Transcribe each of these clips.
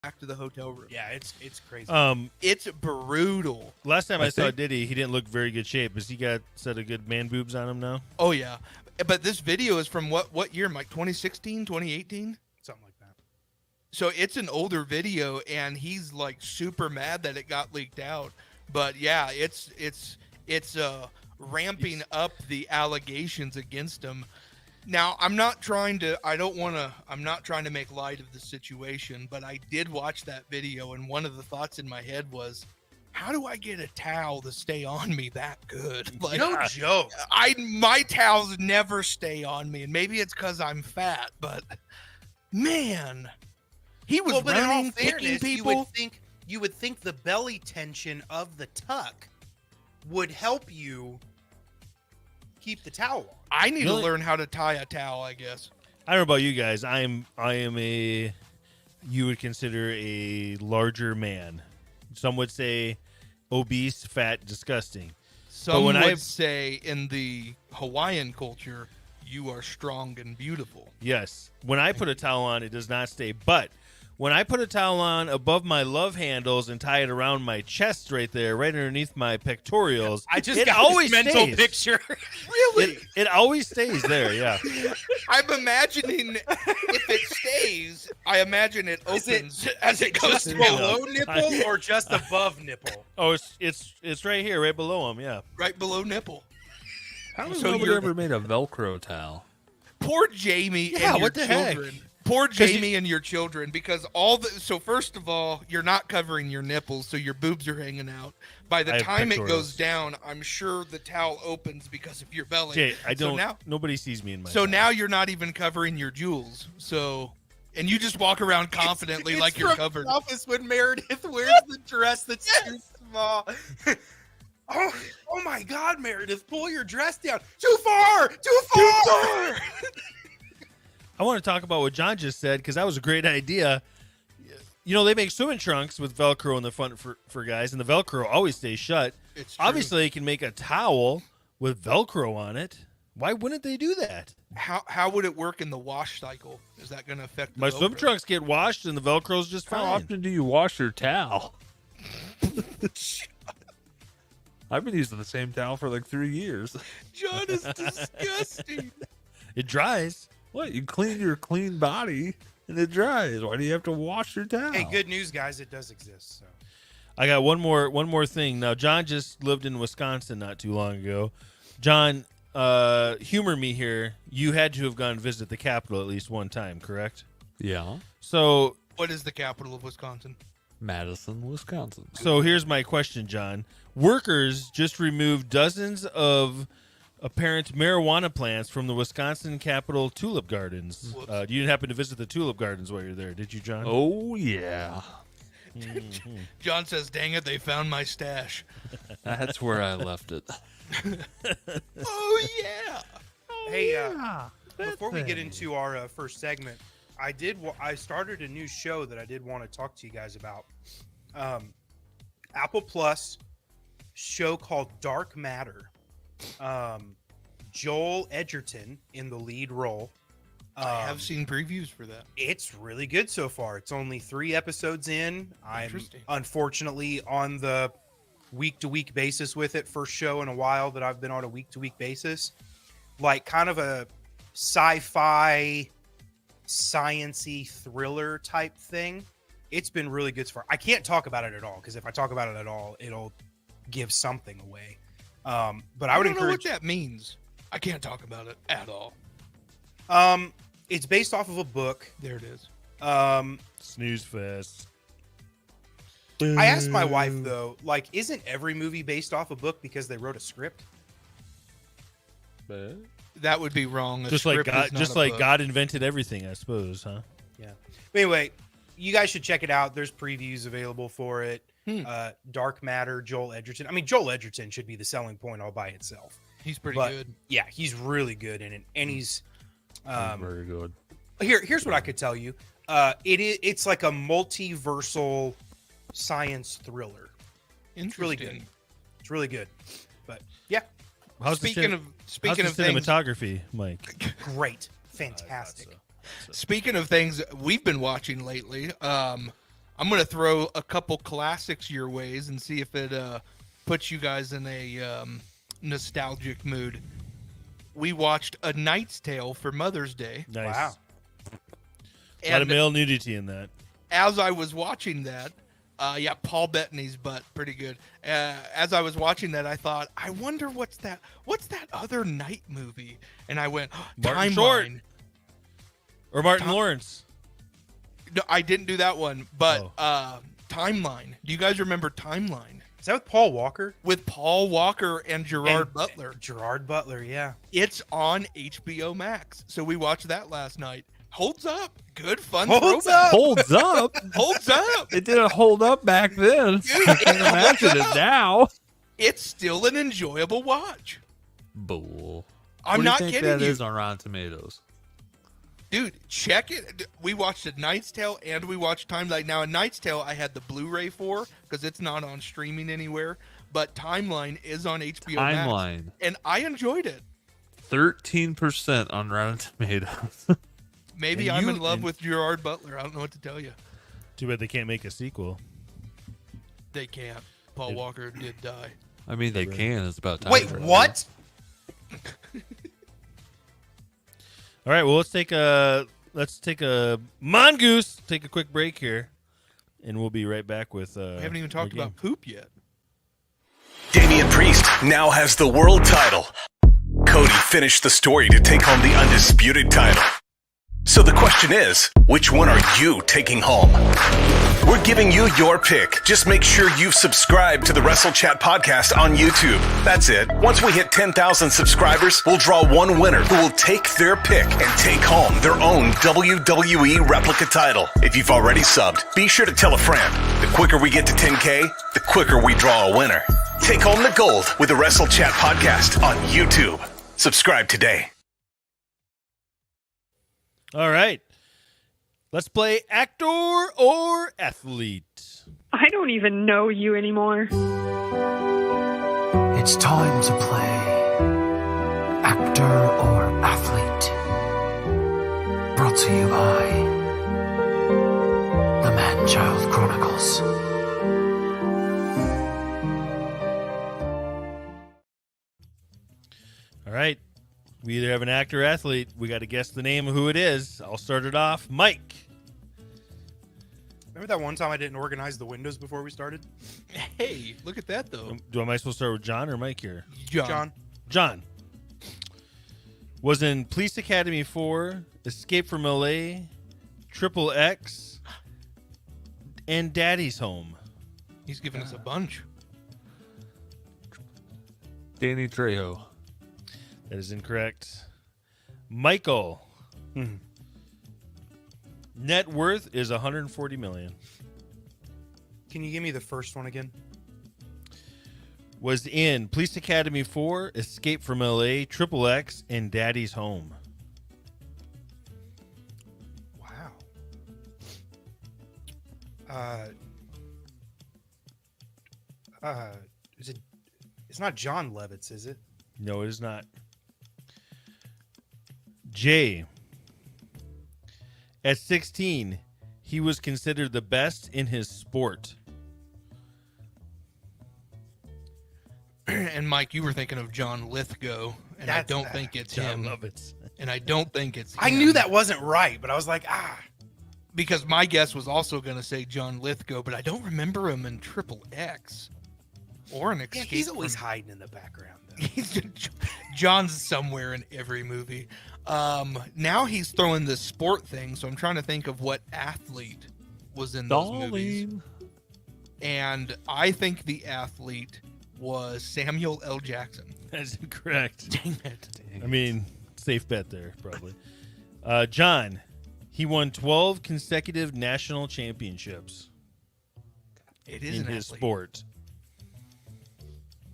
back to the hotel room. Yeah, it's crazy. It's brutal. Last time I saw Diddy, he didn't look very good shape. Has he got set of good man boobs on him now? Oh yeah, but this video is from what year, Mike? 2016, 2018? Something like that. So it's an older video, and he's like super mad that it got leaked out. But yeah, it's ramping up the allegations against him. Now, I'm not trying to make light of the situation, but I did watch that video, and one of the thoughts in my head was, how do I get a towel to stay on me that good? Like, No joke. My towels never stay on me, and maybe it's because I'm fat, but man, he was but in all running, picking fairness, people. you would think the belly tension of the tuck would help you keep the towel on. I need to learn how to tie a towel, I guess. I don't know about you guys. I am a you would consider a larger man. Some would say obese, fat, disgusting. Some would say in the Hawaiian culture, you are strong and beautiful. Yes. When I put a towel on, it does not stay. But when I put a towel on above my love handles and tie it around my chest right there, right underneath my pectorials, I just it got always this mental stays. picture. Really? It always stays there, yeah. I'm imagining if it stays, I imagine it opens as it goes Just through. below nipple or just above nipple? Oh, it's right here, right below him, yeah. Right below nipple. How has So nobody you're- ever made a Velcro towel? Poor Jamie Yeah, and your what the heck? children. Poor Jamie and your children, because so first of all, you're not covering your nipples, so your boobs are hanging out. By the I have time it goes pectorals. down, I'm sure the towel opens because of your belly. Okay, I don't. So now, Nobody sees me in my. so towel. now you're not even covering your jewels. So, and you just walk around confidently It's like you're from covered. The office when Meredith wears the dress that's too small. Oh my God, Meredith, pull your dress down. Too far. I want to talk about what John just said because that was a great idea. You know, they make swimming trunks with Velcro in the front for guys, and the Velcro always stays shut. It's true. Obviously, they can make a towel with Velcro on it. Why wouldn't they do that? How would it work in the wash cycle? Is that going to affect the My swim Velcro? trunks get washed, and the Velcro's just How fine. often do you wash your towel? I've been using the same towel for like 3 years. John is disgusting. It dries. What? You clean your clean body and it dries. Why do you have to wash your towel? Hey, good news, guys. It does exist. So. I got one more thing. Now, John just lived in Wisconsin not too long ago. John, humor me here. You had to have gone visit the Capitol at least one time, correct? Yeah. So What is the capital of Wisconsin? Madison, Wisconsin. So here's my question, John. Workers just removed dozens of apparent marijuana plants from the Wisconsin Capitol tulip gardens. You didn't happen to visit the tulip gardens while you're there, did you, John? Oh, yeah. John says, dang it, they found my stash. That's where I left it. Oh, yeah. Hey, before we get into our first segment, I started a new show that I did want to talk to you guys about. Apple Plus show called Dark Matter. Joel Edgerton in the lead role. I have seen previews for that. It's really good so far. It's only 3 episodes in. I'm Interesting. unfortunately on the week-to-week basis with it. First show in a while that I've been on a week-to-week basis. Like kind of a sci-fi, science-y thriller type thing. It's been really good so far. I can't talk about it at all because if I talk about it at all, it'll give something away. But I would don't know what encourage. that means. I can't talk about it at all. It's based off of a book. There it is. Snooze fest. I asked my wife though, like, isn't every movie based off a book because they wrote a script? That would be wrong. A Just like script is God, not just a like book. God invented everything, I suppose, huh? Yeah. But anyway, you guys should check it out. There's previews available for it. Dark Matter, Joel Edgerton. I mean, Joel Edgerton should be the selling point all by itself. He's pretty But, good. Yeah, he's really good in it, and he's Very good. here's what I could tell you. It's like a multiversal science thriller. It's really good. Interesting. It's really good. But yeah, Speaking of how's the things, cinematography, Mike? great, fantastic. speaking of things we've been watching lately, I'm I'm gonna throw a couple classics your ways and see if it puts you guys in a nostalgic mood. We watched A Knight's Tale for Mother's Day. Nice. Wow. A lot of And male nudity in that. as I was watching that, yeah, Paul Bettany's butt, pretty good. As I was watching that, I thought, I wonder what's that other Knight movie? And I went, Martin Short. Timeline. Or Martin Lawrence. No, I didn't do that one, but Timeline. Do you guys remember Timeline? Is that with Paul Walker? With Paul Walker and Gerard Butler. Gerard Butler, yeah. It's on HBO Max. So we watched that last night. Holds up. Good, fun Holds throwback. up. Holds up. Holds up. It didn't hold up back then. Dude, I can't imagine it now. It's still an enjoyable watch. Bull. I'm not What do you think kidding that you. is on Rotten Tomatoes? Dude, check it. We watched A Knight's Tale and we watched Timeline. Now, A Knight's Tale, I had the Blu-ray for because it's not on streaming anywhere. But Timeline is on HBO Max. Timeline. And I enjoyed it. 13% on Rotten Tomatoes. Maybe And I'm you- in love and- with Gerard Butler. I don't know what to tell you. Too bad they can't make a sequel. They can't. Paul Walker did die. I mean, they can. It's about time. Wait, for it. what? All right, well, let's take a mongoose. Take a quick break here, and we'll be right back with. We haven't even talked about poop yet. Damian Priest now has the world title. Cody finished the story to take home the undisputed title. So the question is, which one are you taking home? We're giving you your pick. Just make sure you've subscribed to the Wrestle Chat podcast on YouTube. That's it. Once we hit 10,000 subscribers, we'll draw one winner who will take their pick and take home their own WWE replica title. If you've already subbed, be sure to tell a friend. The quicker we get to 10K, the quicker we draw a winner. Take home the gold with the Wrestle Chat podcast on YouTube. Subscribe today. All right, let's play actor or athlete. I don't even know you anymore. It's time to play actor or athlete. Brought to you by the Manchild Chronicles. All right, we either have an actor or athlete. We got to guess the name of who it is. I'll start it off. Mike. Remember that one time I didn't organize the windows before we started? Hey, look at that, though. Am I supposed to start with John or Mike here? John. John was in Police Academy 4, Escape from L.A., Triple X, and Daddy's Home. He's giving us a bunch. Danny Trejo. That is incorrect. Michael. Net worth is $140 million. Can you give me the first one again? Was in Police Academy 4, Escape from L.A., Triple X, and Daddy's Home. Wow. Is it? It's not John Lovitz, is it? No, it is not. Jay. At 16, he was considered the best in his sport. And Mike, you were thinking of John Lithgow, and I That's don't that. think it's John him. Lovitz. And I don't think it's I him. knew that wasn't right, but I was like, Because my guess was also going to say John Lithgow, but I don't remember him in Triple X. Or an Yeah, Escape he's always from... hiding in the background, though. John's somewhere in every movie. Now he's throwing this sport thing, so I'm trying to think of what athlete was in those movies. Darling. And I think the athlete was Samuel L. Jackson. That's incorrect. Dang it. I mean, safe bet there, probably. John, he won 12 consecutive national championships It is in an his athlete. sport.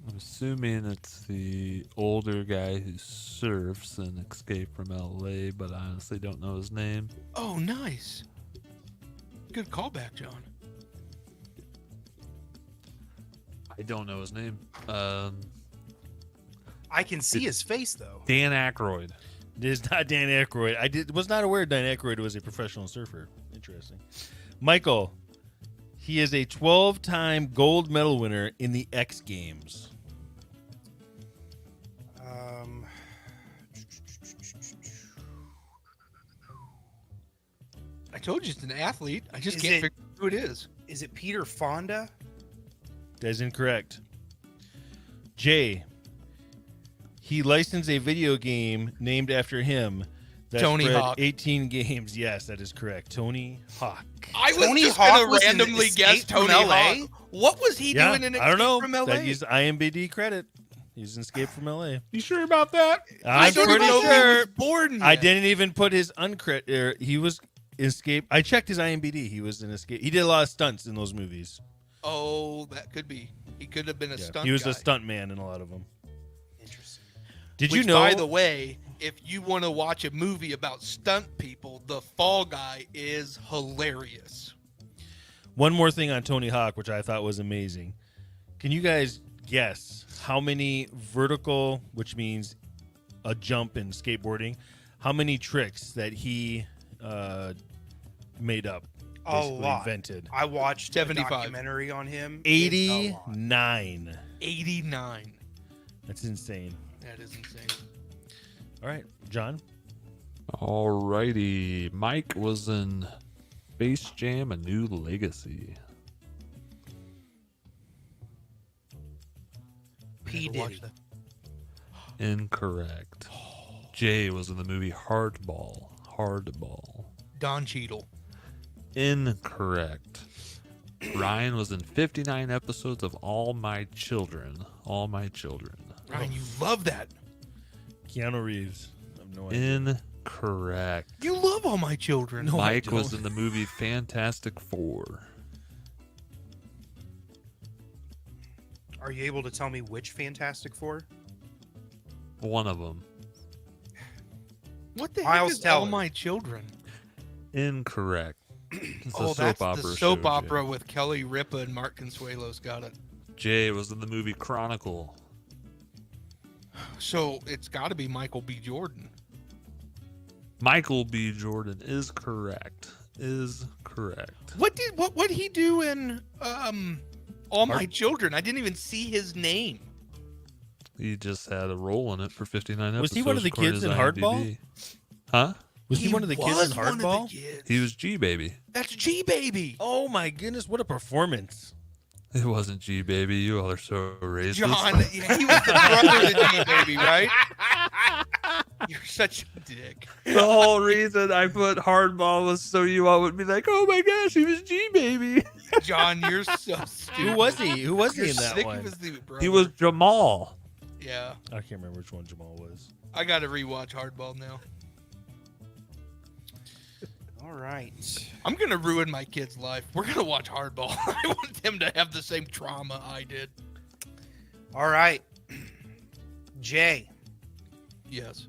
I'm assuming it's the older guy who surfs in Escape from L.A., but I honestly don't know his name. Oh, nice. Good callback, John. I don't know his name. I can see his face, though. Dan Aykroyd. It is not Dan Aykroyd. Was not aware Dan Aykroyd was a professional surfer. Interesting. Michael, He is a 12-time gold medal winner in the X Games. I told you it's an athlete. I just Is can't it- figure out who it is. Is it Peter Fonda? That is incorrect. Jay. He licensed a video game named after him that Tony spread Hawk. 18 games. Yes, that is correct. Tony Hawk. I was Tony just Hawk gonna was in randomly Escape guess from Tony LA? Hawk. What was he doing in I don't know. Escape from LA? That used IMBD credit. He's in Escape from LA. You sure about that? I I'm don't pretty even know if he sure. was born yet. I didn't even put his he was Escape. I checked his IMBD. He was in Escape. He did a lot of stunts in those movies. Oh, that could be. He could have been a stunt He was guy. a stunt man in a lot of them. Interesting. Did Which, you know? by the way, if you want to watch a movie about stunt people, The Fall Guy is hilarious. One more thing on Tony Hawk, which I thought was amazing. Can you guys guess how many vertical, which means a jump in skateboarding, how many tricks that he made up? A basically lot. Invented. I watched 75. a documentary on him. It's a lot. 89. 89. That's insane. That is insane. All right, John. Alrighty. Mike was in Space Jam: A New Legacy. P. Never watched Diddy. that. Incorrect. Jay was in the movie Hardball. Hardball. Don Cheadle. Incorrect. Ryan was in 59 episodes of All My Children. All My Children. Ryan, you love that. Keanu Reeves. I have no idea. Incorrect. You love All My Children. No, I Mike was don't. in the movie Fantastic Four. Are you able to tell me which Fantastic Four? One of them. What the Miles heck is Teller. All My Children? Incorrect. It's a Oh, that's soap opera the show, soap Jay. opera with Kelly Ripa and Mark Consuelos. Got it. Jay was in the movie Chronicle. So it's got to be Michael B. Jordan. Michael B. Jordan is correct. Is correct. What he do in All My Children? I didn't even see his name. He just had a role in it for 59 episodes. Was he one of the according kids to in his Hardball? IMDb. Huh? Was he one of the kids in was one of the Hardball? kids. He was G Baby. That's G Baby. Oh my goodness, what a performance. It wasn't G Baby. You all are so racist. John, he was the brother to G Baby, right? You're such a dick. The whole reason I put Hardball was so you all would be like, oh my gosh, he was G Baby. John, you're so stupid. Who was he? Who was he You're in that sick one? of his stupid brother. He was Jamal. Yeah, I can't remember which one Jamal was. I got to rewatch Hardball now. All right. I'm gonna ruin my kid's life. We're gonna watch Hardball. I want them to have the same trauma I did. All right. Jay, Yes.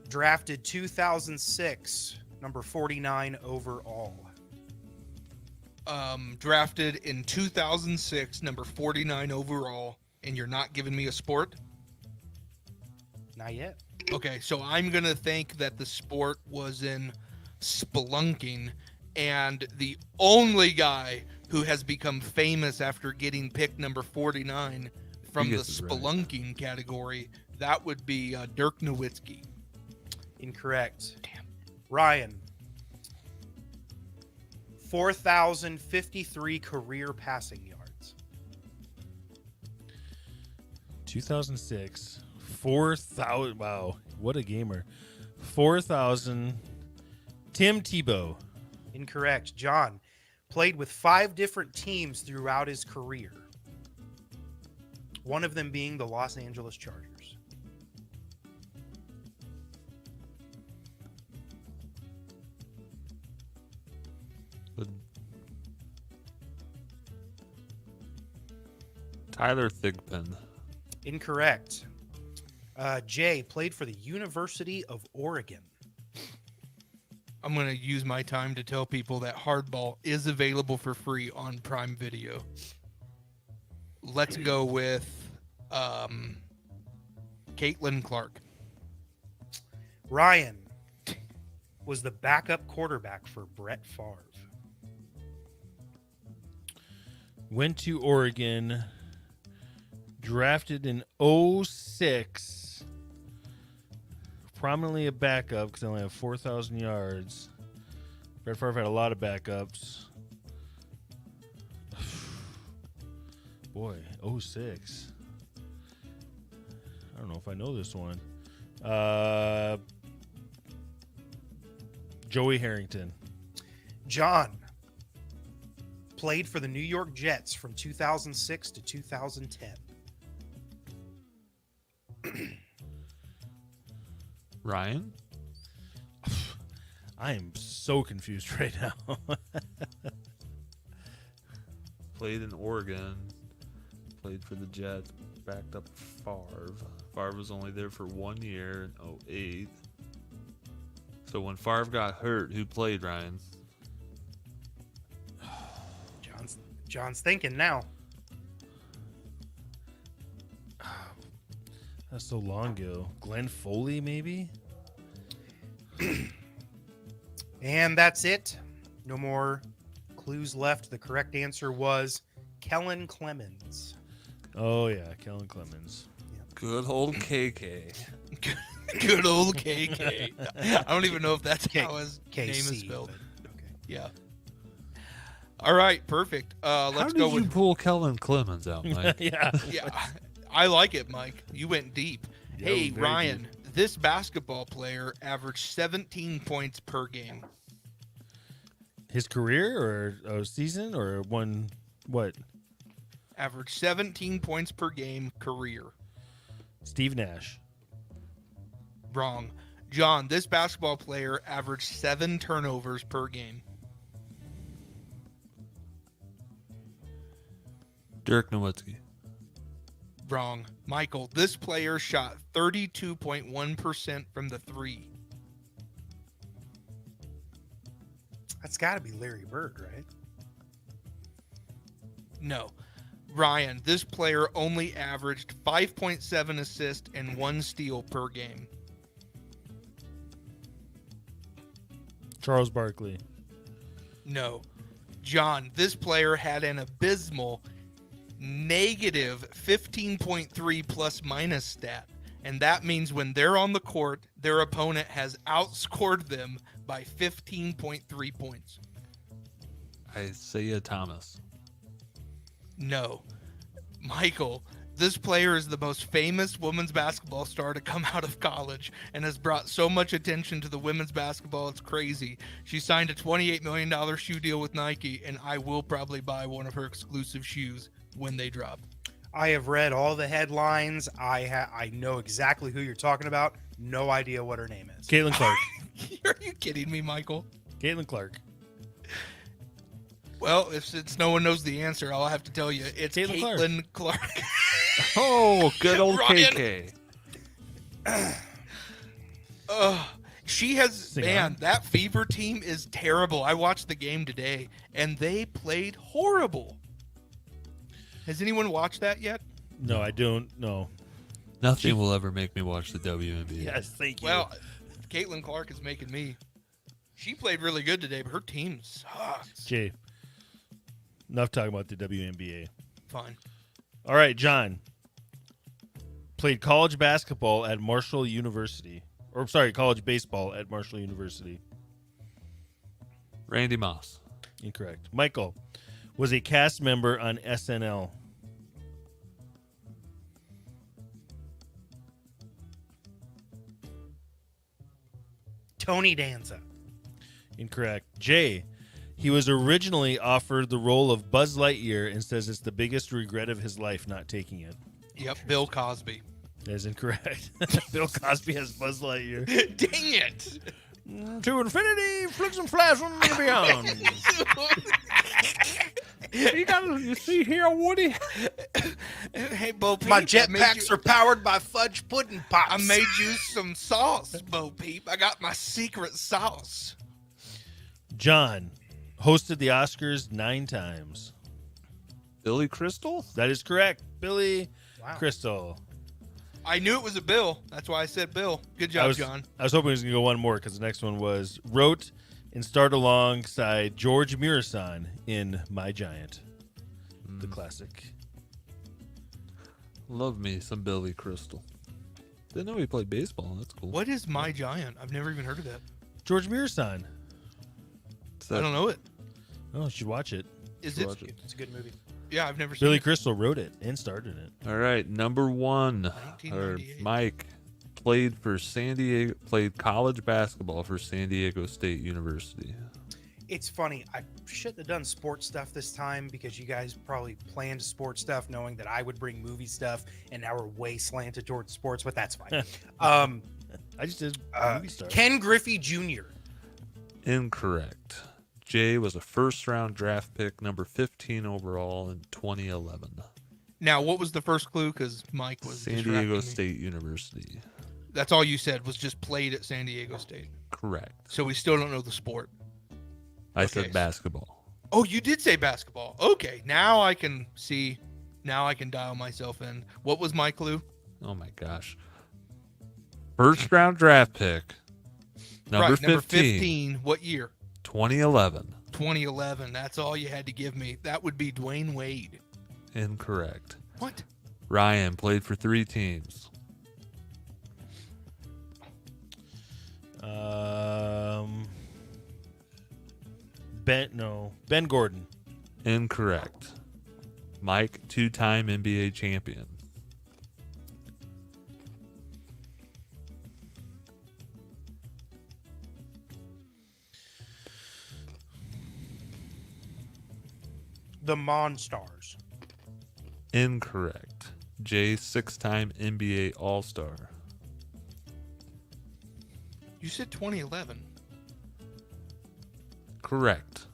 drafted 2006, number 49 overall. Drafted in 2006, number 49 overall, and you're not giving me a sport? Not yet. Okay, so I'm gonna think that the sport was in spelunking, and the only guy who has become famous after getting picked number 49 from He the gets it right. spelunking category, that would be Dirk Nowitzki. Incorrect. Damn. Ryan, 4,053 career passing yards. 2006. 4,000. Wow, what a gamer. 4,000. Tim Tebow. Incorrect. John played with 5 different teams throughout his career. One of them being the Los Angeles Chargers. Tyler Thigpen. Incorrect. Jay played for the University of Oregon. I'm going to use my time to tell people that Hardball is available for free on Prime Video. Let's go with Caitlin Clark. Ryan was the backup quarterback for Brett Favre. Went to Oregon. Drafted in 06. Prominently a backup because I only have 4,000 yards. Brett Favre had a lot of backups. Boy, 06. I don't know if I know this one. Joey Harrington. John played for the New York Jets from 2006 to 2010. Ryan? I am so confused right now. Played in Oregon. Played for the Jets. Backed up Favre. Favre was only there for 1 year in 08. So when Favre got hurt, who played, Ryan? John's thinking now. That's so long ago. Glenn Foley, maybe? And that's it. No more clues left. The correct answer was Kellen Clemens. Oh, yeah, Kellen Clemens. Good old KK. Good old KK. I don't even know if that's how his name is KC, spelled. but okay. Yeah. All right, perfect. Let's How did go you with. pull Kellen Clemens out, Mike? Yeah. Yeah, I like it, Mike. You went deep. Yeah, Hey, very Ryan, this basketball player averaged 17 points per game. His career or a season or one, what? Averaged 17 points per game career. Steve Nash. Wrong. John, this basketball player averaged 7 turnovers per game. Dirk Nowitzki. Wrong. Michael, this player shot 32.1% from the three. That's got to be Larry Bird, right? No. Ryan, this player only averaged 5.7 assists and 1 steal per game. Charles Barkley. No. John, this player had an abysmal negative 15.3 plus minus stat. And that means when they're on the court, their opponent has outscored them by 15.3 points. Isaiah Thomas. No. Michael, this player is the most famous women's basketball star to come out of college and has brought so much attention to the women's basketball, it's crazy. She signed a $28 million shoe deal with Nike, and I will probably buy one of her exclusive shoes when they drop. I have read all the headlines. I know exactly who you're talking about. No idea what her name is. Caitlin Clark. Are you kidding me, Michael? Caitlin Clark. Well, since no one knows the answer, I'll have to tell you. It's Caitlin Clark. Oh, good old Ryan. KK. She has, Sing man, on. that Fever team is terrible. I watched the game today, and they played horrible. Has anyone watched that yet? No, I don't know. Nothing will ever make me watch the WNBA. Yes, thank you. Well, Caitlin Clark is making me. She played really good today, but her team sucks. Jay, enough talking about the WNBA. Fine. All right, John. Played college basketball at Marshall University. Or, sorry, college baseball at Marshall University. Randy Moss. Incorrect. Michael was a cast member on SNL. Tony Danza. Incorrect. Jay, he was originally offered the role of Buzz Lightyear and says it's the biggest regret of his life not taking it. Yep, Bill Cosby. That is incorrect. Bill Cosby has Buzz Lightyear. Dang it! To infinity, flicks and flash and beyond. You see here, Woody? Hey, Bo Peep. My I made jetpacks you- are powered by fudge pudding pops. I made you some sauce, Bo Peep. I got my secret sauce. John hosted the Oscars 9 times. Billy Crystal? That is correct. Billy Wow. Crystal. I knew it was a Bill. That's why I said Bill. Good job, John. I was hoping he was going to go one more because the next one was wrote and starred alongside George Murasan in My Giant. The classic. Love me some Billy Crystal. Didn't know he played baseball. That's cool. What is My Giant? I've never even heard of that. George Mirasan. Is I that- don't know it. Oh, you should watch it. Is Should it? watch it. It's a good movie. Yeah, I've never seen Billy it. Crystal wrote it and starred in it. All right, number one. Or 1998. Mike played for San Diego. Played college basketball for San Diego State University. It's funny. I shouldn't have done sports stuff this time because you guys probably planned sports stuff knowing that I would bring movie stuff, and now we're way slanted towards sports, but that's fine. I just did movie star. Ken Griffey Jr. Incorrect. Jay was a first-round draft pick, number 15 overall in 2011. Now, what was the first clue? Because Mike was San distracting Diego me. State University. That's all you said was just played at San Diego State. Correct. So we still don't know the sport. I Okay. said basketball. Oh, you did say basketball. Okay, now I can see. Now I can dial myself in. What was my clue? Oh my gosh. First-round draft pick, number 15, What year? 2011. 2011. That's all you had to give me. That would be Dwayne Wade. Incorrect. What? Ryan played for 3 teams. Ben Gordon. Incorrect. Mike, 2-time NBA champion. The Monstars. Incorrect. Jay, 6-time NBA All-Star. You said 2011. Correct.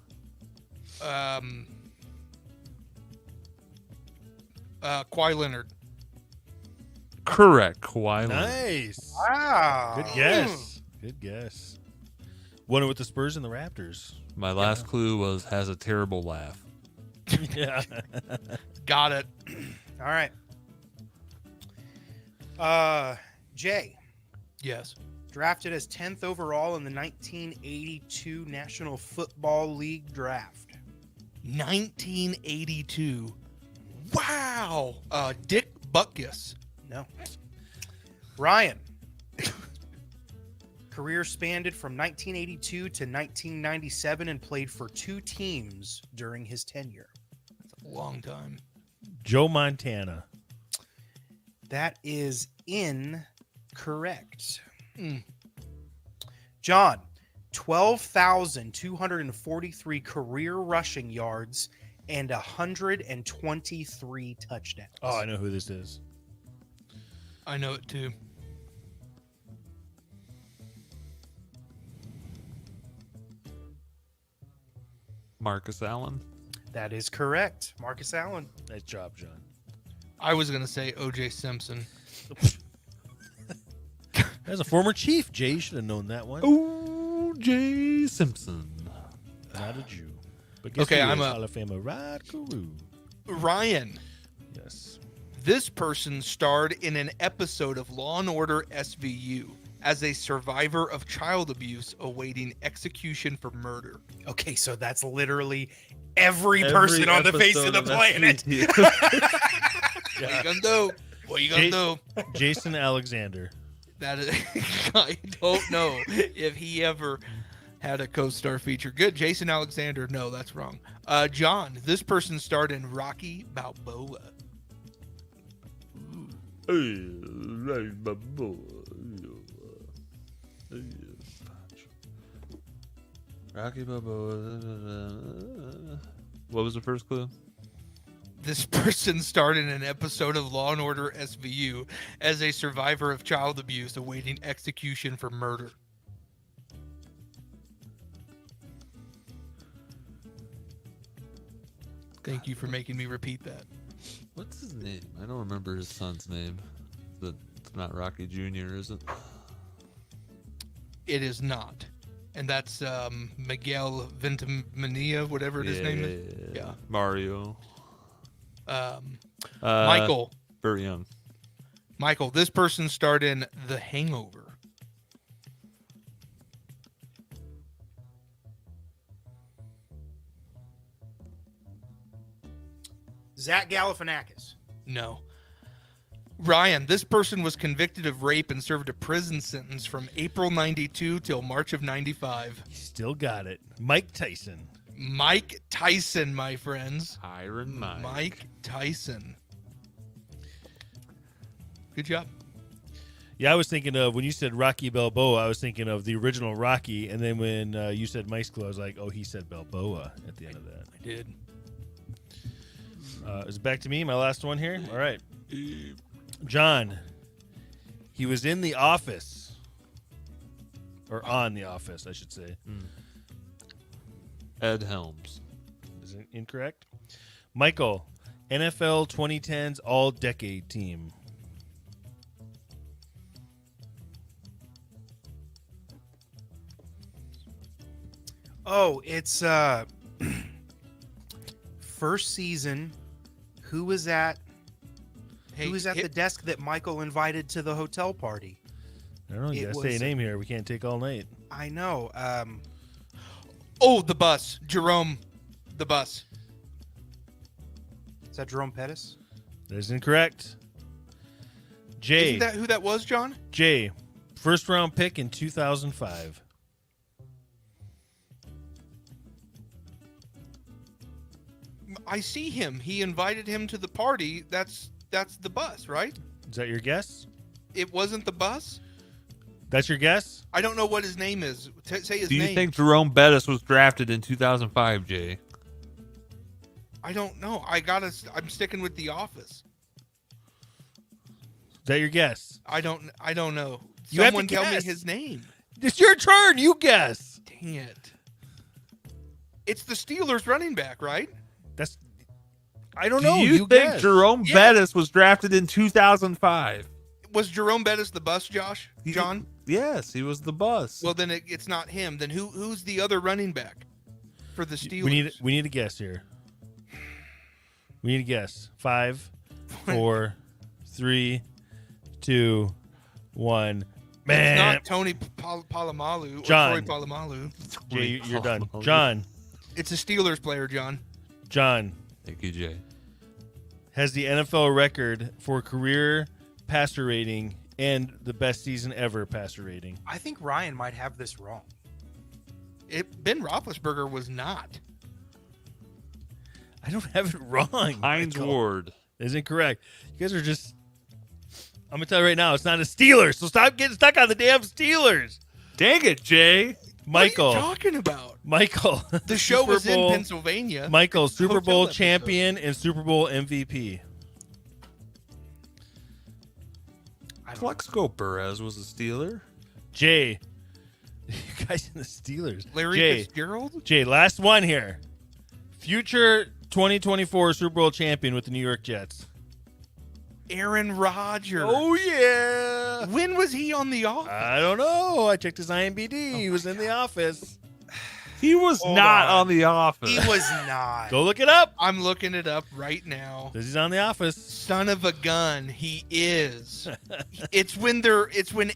Kawhi Leonard. Correct. Kawhi Leonard. Nice. Wow. Good guess. Good guess. Won it with the Spurs and the Raptors. My last clue was has a terrible laugh. Yeah. Got it. All right. Jay, Yes. drafted as 10th overall in the 1982 National Football League draft. 1982. Wow. Dick Butkus. No. Ryan. Career spanned from 1982 to 1997 and played for 2 teams during his tenure. That's a long time. Joe Montana. That is incorrect. Mm. John, 12,243 career rushing yards and 123 touchdowns. Oh, I know who this is. I know it too. Marcus Allen. That is correct. Marcus Allen. Nice job, John. I was going to say O.J. Simpson. As a former Chief, Jay, you should have known that one. O.J. Simpson. Not a Jew. But guess Okay, who I'm is? a- Hall of Famer Rod Carew. Ryan. Yes. This person starred in an episode of Law & Order SVU as a survivor of child abuse awaiting execution for murder. Okay, so that's literally every person on the face of the planet. What you gonna do? What you gonna do? Jason Alexander. That is, I don't know if he ever had a co-star feature. Good, Jason Alexander. No, that's wrong. John, this person starred in Rocky Balboa. Rocky Balboa. What was the first clue? This person starred in an episode of Law & Order SVU as a survivor of child abuse awaiting execution for murder. Thank you for making me repeat that. What's his name? I don't remember his son's name. It's not Rocky Jr., is it? It is not. And that's Miguel Ventimiglia, whatever his name is. Yeah. Mario. Michael. Very young. Michael, this person starred in The Hangover. Zach Galifianakis. No. Ryan, this person was convicted of rape and served a prison sentence from April 92 till March of 95. Still got it. Mike Tyson. Mike Tyson, my friends. Iron Mike. Mike Tyson. Good job. Yeah, I was thinking of, when you said Rocky Balboa, I was thinking of the original Rocky, and then when you said Mike's Clue, I was like, oh, he said Balboa at the end of that. I did. Is it back to me? My last one here? All right. John, he was in The Office. Or on The Office, I should say. Ed Helms. Is it incorrect? Michael, NFL 2010's All-Decade Team. Oh, it's first season. Who was at the desk that Michael invited to the hotel party? I don't know. You It gotta say a was- name here. We can't take all night. I know. Oh, the bus. Jerome, the bus. Is that Jerome Pettis? That is incorrect. Jay. Isn't that who that was, John? Jay, first round pick in 2005. I see him. He invited him to the party. That's the bus, right? Is that your guess? It wasn't the bus? That's your guess? I don't know what his name is. Say his Do you name. think Jerome Bettis was drafted in 2005, Jay? I don't know. I'm sticking with The Office. Is that your guess? I don't know. You have to Someone tell me guess. his name. It's your turn. You guess. Dang it. It's the Steelers running back, right? That's. I don't Do know. you think guess. Jerome Yeah. Bettis was drafted in 2005? Was Jerome Bettis the bus, Josh? John? Yes, he was the bus. Well, then it's not him. Then who's the other running back for the Steelers? We need a guess here. We need a guess. 5, 4, 3, 2, 1. Man, It's not Tony Polamalu or John. Troy Polamalu. Jay, you're done. John. It's a Steelers player, John. John Thank you, Jay. has the NFL record for career passer rating and the best season ever passer rating. I think Ryan might have this wrong. Ben Roethlisberger was not. I don't have it wrong. Heinz Michael. Ward. Isn't correct. You guys are just. I'm gonna tell you right now, it's not a Steelers. So stop getting stuck on the damn Steelers. Dang it, Jay. Michael. What are you talking about? Michael. The show Super was in Bowl- Pennsylvania. Michael, Super Hotel Bowl episode. champion and Super Bowl MVP. Flexico Perez was a Steeler. Jay. You guys in the Steelers. Larry Jay. Fitzgerald? Jay, last one here. Future 2024 Super Bowl champion with the New York Jets. Aaron Rodgers. Oh, yeah. When was he on the off? I don't know. I checked his IMDb. He was in the office. He was Hold not on. on The Office. He was not. Go look it up. I'm looking it up right now. This is on the office. Son of a gun, he is. it's when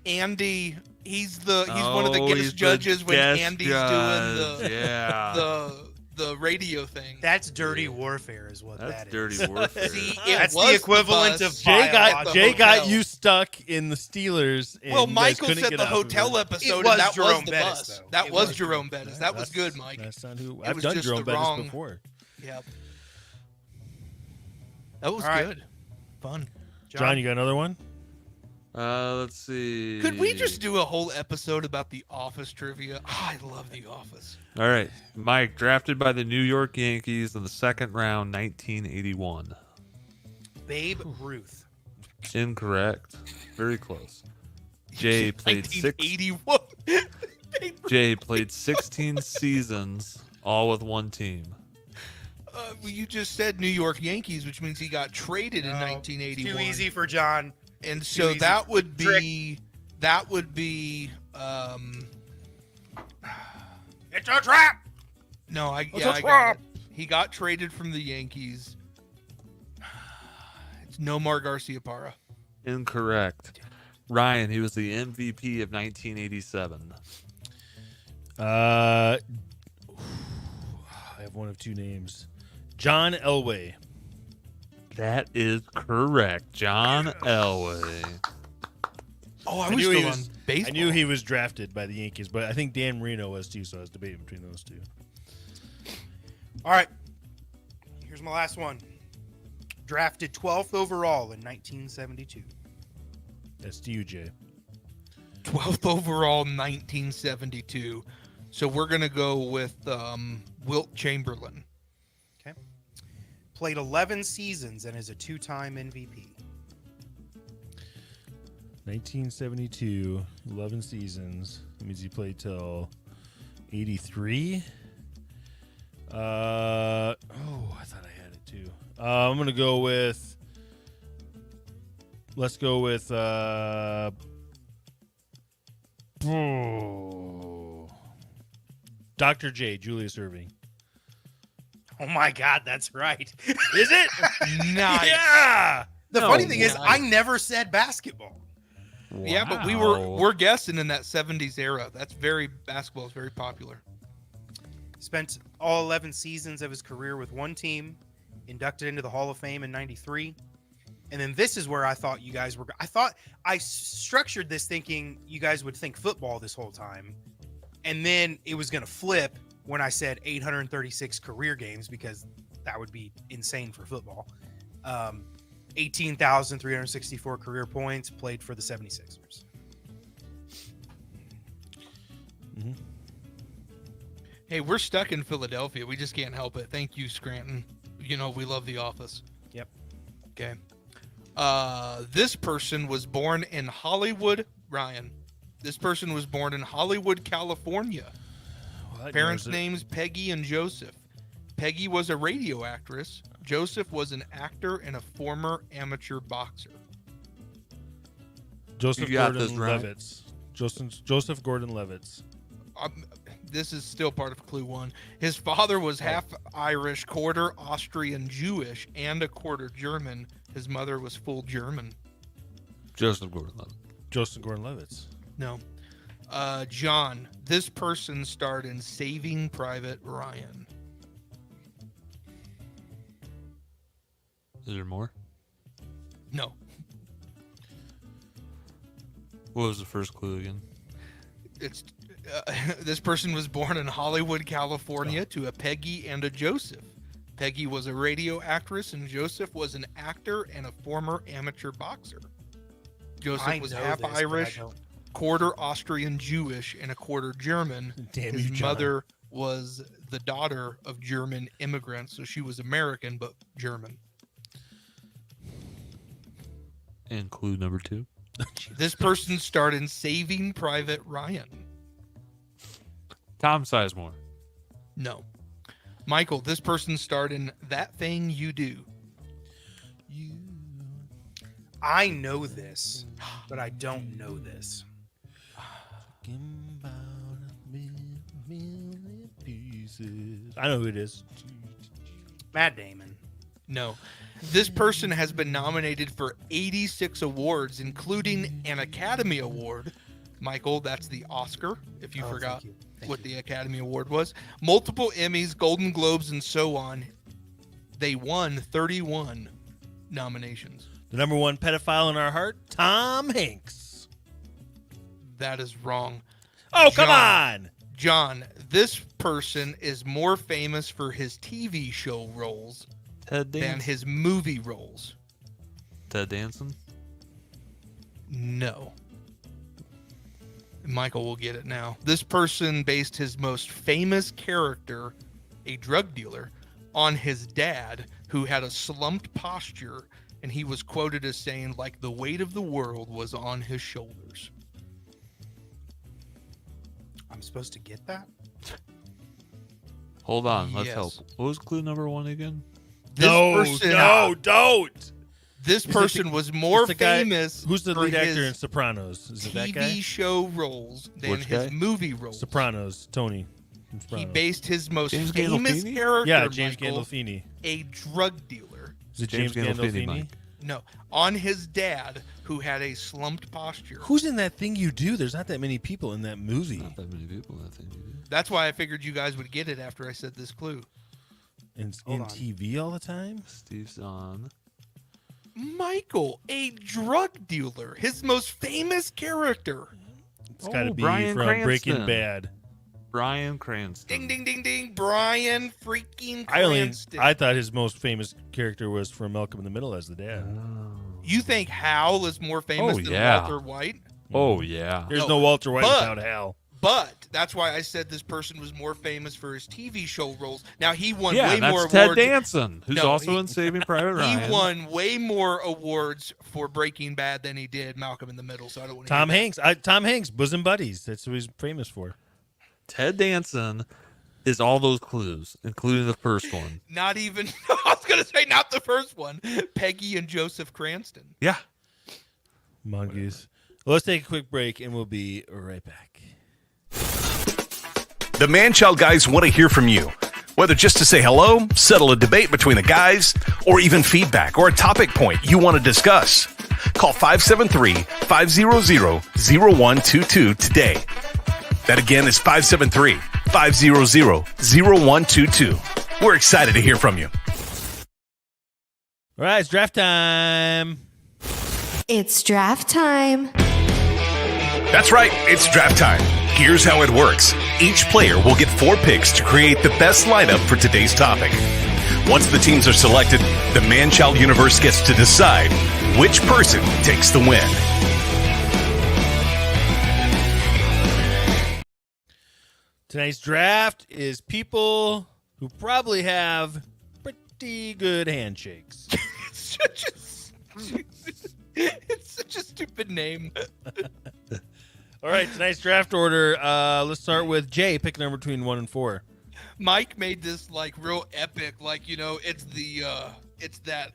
Andy. He's one of the guest he's the judges when guest Andy's judge. doing Yeah. the radio thing. That's dirty warfare, is what That's that is. dirty warfare. See, it That's was the equivalent bus. of Jay biological. Jay got hotel. you stuck in the Steelers. And Well, you guys Michael couldn't said get the off of hotel it. episode, It and was that Jerome was the Bettis, bus. though. That It was was Jerome Bettis. That was good, Mike. That's not who It I've was done just Jerome the Bettis wrong- before. Yep. That was All right. good. Fun. John, you got another one? Let's see. Could we just do a whole episode about the Office trivia? I love the Office. All right. Mike, drafted by the New York Yankees in the second round, 1981. Babe Ruth. Incorrect. Very close. Jay played 1981. Jay played 16 seasons, all with one team. Well, you just said New York Yankees, which means he got traded in No, 1981. Too easy for John. And so easy. that would Trick. be It's a trap. no, I It's yeah, a I got trap. it. He got traded from the Yankees. It's Nomar Garciaparra. Incorrect. Ryan, he was the MVP of 1987. I have one of two names. John Elway. That is correct. John Elway. Oh, I I was knew still he on was. baseball. I knew he was drafted by the Yankees, but I think Dan Marino was too. So I was debating between those two. All right. Here's my last one. Drafted 12th overall in 1972. That's to you, Jay. 12th overall, 1972. So we're gonna go with Wilt Chamberlain. Okay. Played 11 seasons and is a 2-time MVP. 1972, 11 seasons. That means he played till 83. I thought I had it too. I'm gonna go with. Let's go with. Dr. J, Julius Irving. Oh my God, that's right. Is it? Nice. Yeah. The No funny thing is, way. I never said basketball. Yeah, but Wow. we're guessing in that 70s era. Basketball is very popular. Spent all 11 seasons of his career with one team, inducted into the Hall of Fame in 93. And then this is where I thought you guys were. I structured this thinking you guys would think football this whole time. And then it was going to flip when I said 836 career games, because that would be insane for football. 18,364 career points, played for the 76ers. Mm-hmm. Hey, we're stuck in Philadelphia. We just can't help it. Thank you, Scranton. You know, we love The Office. Yep. Okay. This person was born in Hollywood, Ryan. This person was born in Hollywood, California. Parents' names Peggy and Joseph. Peggy was a radio actress. Joseph was an actor and a former amateur boxer. Joseph You got this right. Gordon-Levitt. Joseph Gordon-Levitt. This is still part of Clue 1. His father was half Irish, quarter Austrian Jewish, and a quarter German. His mother was full German. Joseph Gordon-Levitt. Joseph Gordon-Levitt. No. John. This person starred in Saving Private Ryan. Is there more? No. What was the first clue again? It's this person was born in Hollywood, California, to a Peggy and a Joseph. Peggy was a radio actress, and Joseph was an actor and a former amateur boxer. Joseph I was know half this, but I Irish, don't- quarter Austrian Jewish, and a quarter German. Damn His you, John. mother was the daughter of German immigrants, so she was American but German. And clue number 2. This person starred in Saving Private Ryan. Tom Sizemore. No. Michael, this person starred in That Thing You Do. I know this, but I don't know this. I know who it is. Matt Damon. No. This person has been nominated for 86 awards, including an Academy Award. Michael, that's the Oscar, if you Oh, forgot thank you. Thank what you. the Academy Award was. Multiple Emmys, Golden Globes, and so on. They won 31 nominations. The number one pedophile in our heart, Tom Hanks. That is wrong. Oh, come John. on. John, this person is more famous for his TV show roles Ted than Danson. his movie roles. Ted Danson. No. Michael will get it now. This person based his most famous character, a drug dealer, on his dad, who had a slumped posture, and he was quoted as saying, like, the weight of the world was on his shoulders. I'm supposed to get that? Hold on. Let's Yes. help. What was clue number 1 again? This person, don't. This Is it person the- was more it's the guy- famous Who's the for lead actor his in Sopranos? Is it that TV guy? show roles than Which his guy? movie roles. Sopranos, Tony. from He Sopranos. based his most James famous Gandolfini? character, Yeah, James Michael, Gandolfini. a drug dealer. Is it James Gandolfini? Mike. No, on his dad, who had a slumped posture. Who's in that thing you do? There's not that many people in that movie. Not that many people. That thing you do. That's why I figured you guys would get it after I said this clue. In Hold on. TV all the time? Steve Zahn. Michael, a drug dealer, his most famous character. It's got to be Bryan from Breaking Cranston. Bad. Bryan Cranston. Ding, ding, ding, ding. Brian freaking I Cranston. thought his most famous character was from Malcolm in the Middle as the dad. You think Hal is more famous than yeah. Walter White? Oh yeah. There's No, no Walter White but- without Hal. But that's why I said this person was more famous for his TV show roles. Now, he won Yeah, way that's more Ted awards. Danson, who's No, also he- in Saving Private Ryan. He won way more awards for Breaking Bad than he did Malcolm in the Middle, so I don't want to Tom Hanks. Tom Hanks, bosom buddies. That's what he's famous for. Ted Danson is all those clues, including the first one. Not even, I was going to say not the first one, Peggy and Joseph Cranston. Yeah. Mongoose. Well, let's take a quick break, and we'll be right back. The Manchild guys want to hear from you. Whether just to say hello, settle a debate between the guys, or even feedback or a topic point you want to discuss. Call 573-500-0122 today. That again is 573-500-0122. We're excited to hear from you. All right, it's draft time. It's draft time. That's right, it's draft time. Here's how it works. Each player will get 4 picks to create the best lineup for today's topic. Once the teams are selected, the Manchild universe gets to decide which person takes the win. Tonight's draft is people who probably have pretty good handshakes. It's such a stupid name. All right, tonight's draft order. Let's start with Jay. Pick a number between 1 and 4. Mike made this like real epic, like, you know, it's that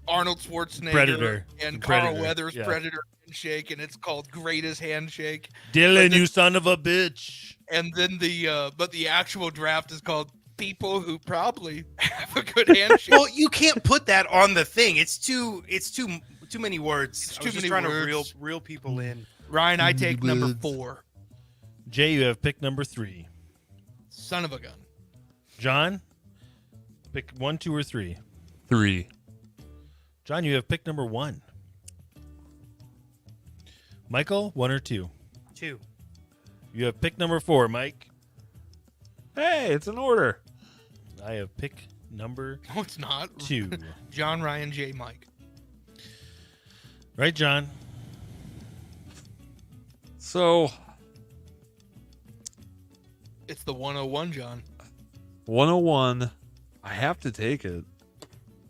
Arnold Schwarzenegger Predator. and Predator, Carl Weathers yeah. Predator handshake, and it's called Greatest Handshake. Dylan, you son of a bitch. And then the actual draft is called People Who Probably Have a Good Handshake. Well, you can't put that on the thing. It's too many words. It's I too was just many trying words. to reel people in. Ryan, I take number 4. Jay, you have pick number 3. Son of a gun. John, pick 1, 2, or 3. 3. John, you have pick number 1. Michael, 1 or 2. 2. You have pick number 4, Mike. Hey, it's in order. I have pick number No, it's not. 2. John, Ryan, J, Mike. Right, John? So, It's the 101, John. 101, I have to take it.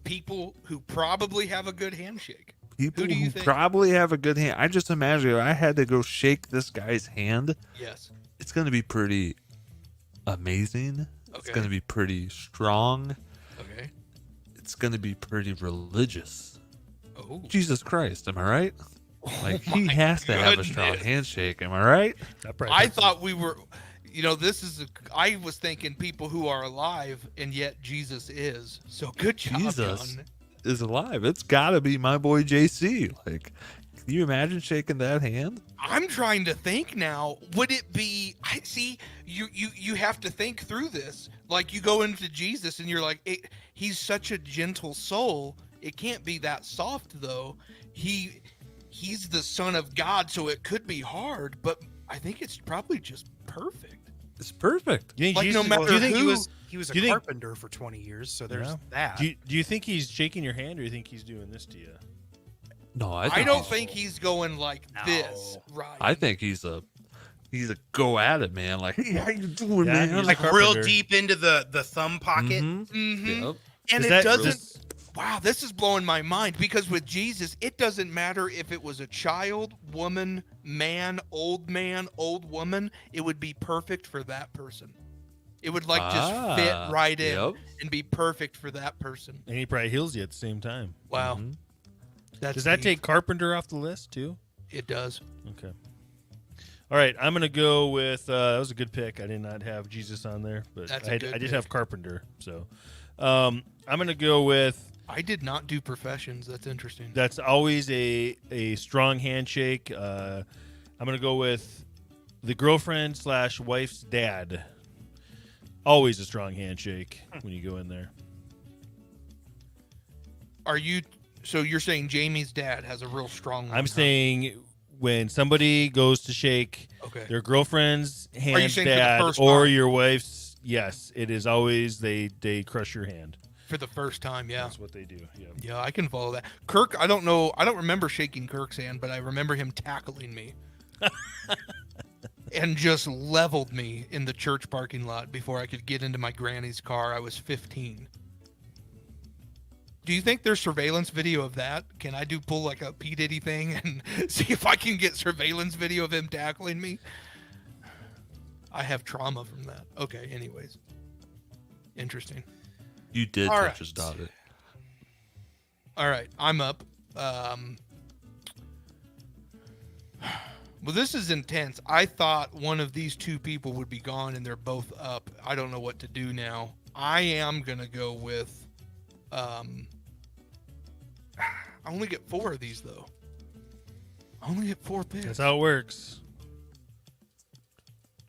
People who probably have a good handshake. People Who do you who think? probably have a good hand. I just imagine if I had to go shake this guy's hand, Yes. it's going to be pretty amazing. It's Okay. going to be pretty strong. Okay. It's going to be pretty religious. Oh. Jesus Christ, am I right? Like, Oh he my has to have a strong goodness. handshake, am I right? I thought we were, you know, I was thinking people who are alive, and yet Jesus is. So good job, Jesus John. is alive. It's got to be my boy JC. Like, can you imagine shaking that hand? I'm trying to think now. Would it be? I see. You have to think through this. Like, you go into Jesus, and you're like, he's such a gentle soul. It can't be that soft, though. He's the Son of God, so it could be hard. But I think it's probably just perfect. It's perfect. You think Like, Jesus, no matter do you think who, He was a Do you think- carpenter for 20 years, so there's Yeah. that. do you think he's shaking your hand, or do you think he's doing this to you? No, I don't think he's going like this, No. right? I think he's a go at it, man. Like, hey, how you doing, Yeah, man? he's like a real carpenter. deep into the thumb pocket. Mhm. Mhm. Yep. And Is it that- doesn't. Wow, this is blowing my mind, because with Jesus, it doesn't matter if it was a child, woman, man, old woman. It would be perfect for that person. It would like just fit right in Yep. and be perfect for that person. And he probably heals you at the same time. Wow, Mhm. that's Does that deep. take Carpenter off the list too? It does. Okay. All right, I'm gonna go with that was a good pick. I did not have Jesus on there, but That's a I good did pick. have Carpenter. So I'm gonna go with I did not do professions. That's interesting. that's always a strong handshake. I'm gonna go with the girlfriend / wife's dad. Always a strong handshake when you go in there. Are you So you're saying Jamie's dad has a real strong one, I'm huh? saying when somebody goes to shake Okay. their girlfriend's hand, saying for the dad, first or time? your wife's, yes, it is always they crush your hand. For the first time, yeah. That's what they do. Yeah. Yeah, I can follow that. Kirk, I don't know. I don't remember shaking Kirk's hand, but I remember him tackling me and just leveled me in the church parking lot before I could get into my granny's car. I was 15. Do you think there's surveillance video of that? Can I pull like a P. Diddy thing and see if I can get surveillance video of him tackling me? I have trauma from that. Okay, anyways. Interesting. You did All touch right. his daughter. All right, I'm up. Well, this is intense. I thought one of these two people would be gone, and they're both up. I don't know what to do now. I am going to go with... I only get 4 of these, though. I only get 4 picks. That's how it works.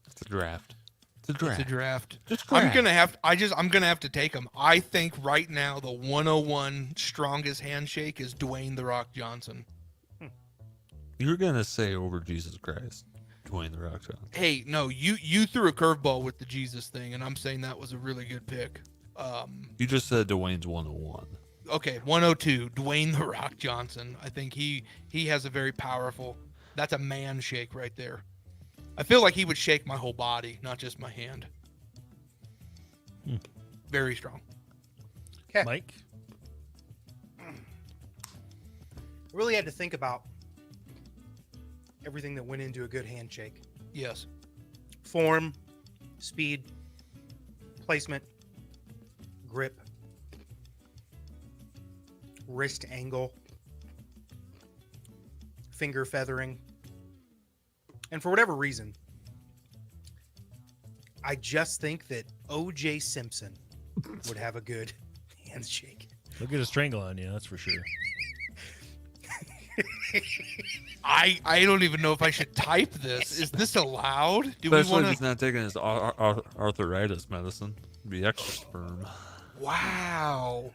It's a draft. It's a draft. It's a draft. Just I'm draft. gonna have to take them. I think right now the 101 strongest handshake is Dwayne The Rock Johnson. You're gonna say over Jesus Christ, Dwayne The Rock Johnson. Hey, no, you threw a curveball with the Jesus thing, and I'm saying that was a really good pick. You just said Dwayne's 101. Okay, 102, Dwayne The Rock Johnson. I think he has a very powerful. That's a man shake right there. I feel like he would shake my whole body, not just my hand. Very strong. Okay. Mike? I really had to think about everything that went into a good handshake. Yes. Form, speed, placement, grip, wrist angle, finger feathering. And for whatever reason, I just think that O.J. Simpson would have a good handshake. He'll get a strangle on you, that's for sure. I don't even know if I should type this. Is this allowed? Do Especially we if want he's to? not taking his arthritis medicine. It'd be extra sperm. Wow.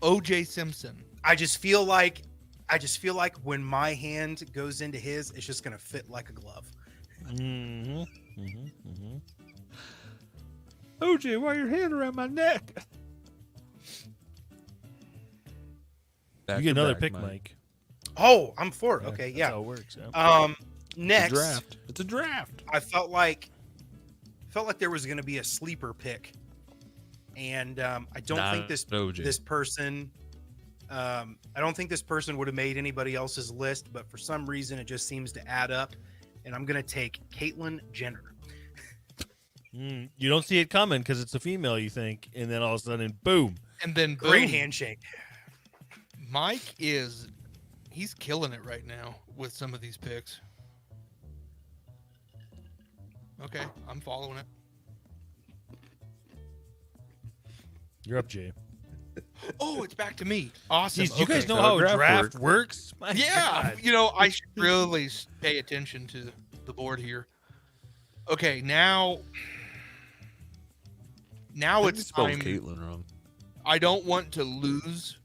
O.J. Simpson. I just feel like when my hand goes into his, it's just gonna fit like a glove. Mm-hmm. Mm-hmm. Mm-hmm. OJ, why your hand around my neck? You get another pick, Mike. Oh, I'm for it. Yeah, Okay, that's yeah. how it works. Yeah. Next, Draft. It's a draft. I felt like there was gonna be a sleeper pick, and I don't Not think this OJ. this person. I don't think this person would have made anybody else's list, but for some reason it just seems to add up, and I'm gonna take Caitlyn Jenner. You don't see it coming because it's a female, you think, and then all of a sudden, boom. And then Great boom. handshake. Mike he's killing it right now with some of these picks. Okay, I'm following it. You're up, Jay. Oh, it's back to me. Awesome. Jeez, you guys Okay. know how a draft works? My Yeah, God. I should really pay attention to the board here. Okay, now it's spelled time. Caitlyn wrong. I don't want to lose.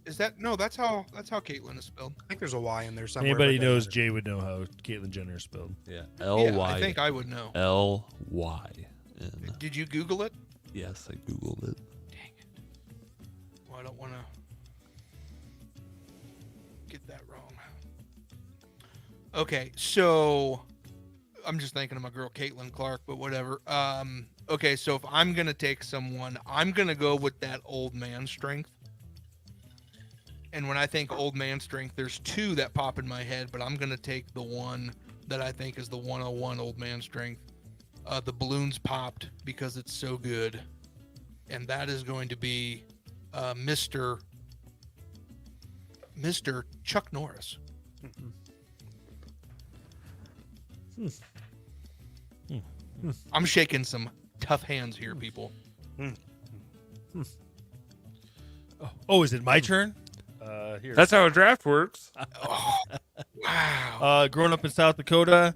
Is that no? That's how Caitlyn is spelled. I think there's a Y in there somewhere. Anybody but it knows doesn't Jay would know how Caitlyn Jenner is spelled. Yeah. Yeah, L-Y. I think I would know. L-Y-N. Did you Google it? Yes, I Googled it. Dang it. Well, I don't want to get that wrong. Okay, so I'm just thinking of my girl Caitlin Clark, but whatever. Okay, so if I'm gonna take someone, I'm gonna go with that old man strength. And when I think old man strength, there's 2 that pop in my head, but I'm gonna take the one that I think is the 101 old man strength. The balloons popped because it's so good, and that is going to be Mr. Chuck Norris. I'm shaking some tough hands here, people. Oh, is it my turn? Here. That's how a draft works. Wow. Growing up in South Dakota,